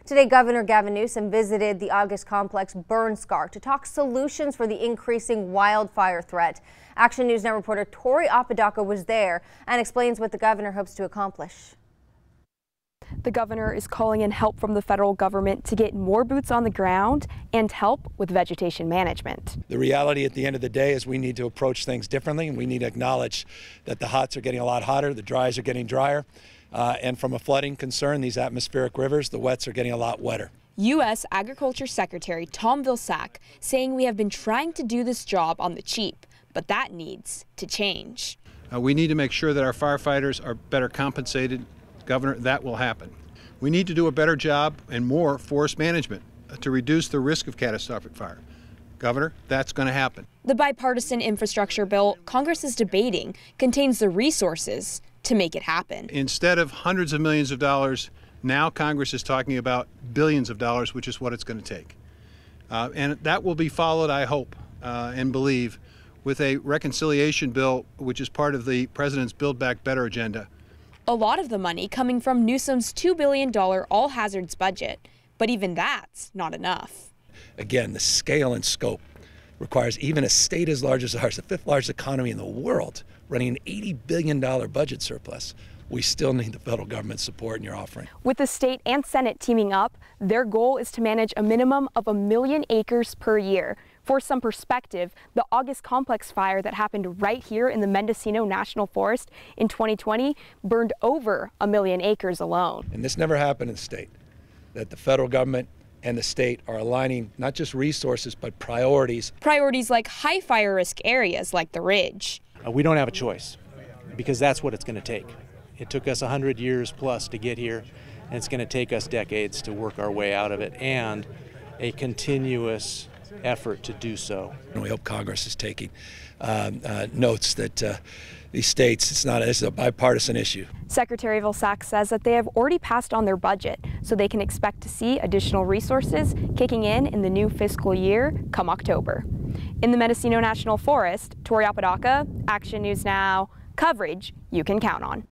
Today, Governor Gavin Newsom visited the August Complex burn scar to talk solutions for the increasing wildfire threat. Action News Now reporter Tori Apodaca was there and explains what the governor hopes to accomplish. The governor is calling in help from the federal government to get more boots on the ground and help with vegetation management. The reality at the end of the day is we need to approach things differently, and we need to acknowledge that the hots are getting a lot hotter, the dries are getting drier, and from a flooding concern, these atmospheric rivers, the wets are getting a lot wetter. U.S. Agriculture Secretary Tom Vilsack saying we have been trying to do this job on the cheap, but that needs to change. We need to make sure that our firefighters are better compensated. Governor, that will happen. We need to do a better job and more forest management to reduce the risk of catastrophic fire. Governor, that's going to happen. The bipartisan infrastructure bill Congress is debating contains the resources to make it happen. Instead of hundreds of millions of dollars, now Congress is talking about billions of dollars, which is what it's going to take. And that will be followed, I hope and believe, with a reconciliation bill, which is part of the president's Build Back Better agenda. A lot of the money coming from Newsom's $2 billion all hazards budget, but even that's not enough. Again, the scale and scope requires even a state as large as ours, the fifth largest economy in the world, running an $80 billion budget surplus. We still need the federal government support in your offering. With the state and Senate teaming up, their goal is to manage a minimum of 1 million acres per year. For some perspective, the August Complex fire that happened right here in the Mendocino National Forest in 2020 burned over 1 million acres alone. And this never happened in the state, that the federal government and the state are aligning not just resources, but priorities. Priorities like high fire risk areas like the Ridge. We don't have a choice, because that's what it's going to take. It took us 100 years plus to get here, and it's going to take us decades to work our way out of it, and a continuous effort to do so. And we hope Congress is taking notes that these states, this is a bipartisan issue. Secretary Vilsack says that they have already passed on their budget, so they can expect to see additional resources kicking in the new fiscal year come October. In the Mendocino National Forest, Tori Apodaca, Action News Now, coverage you can count on.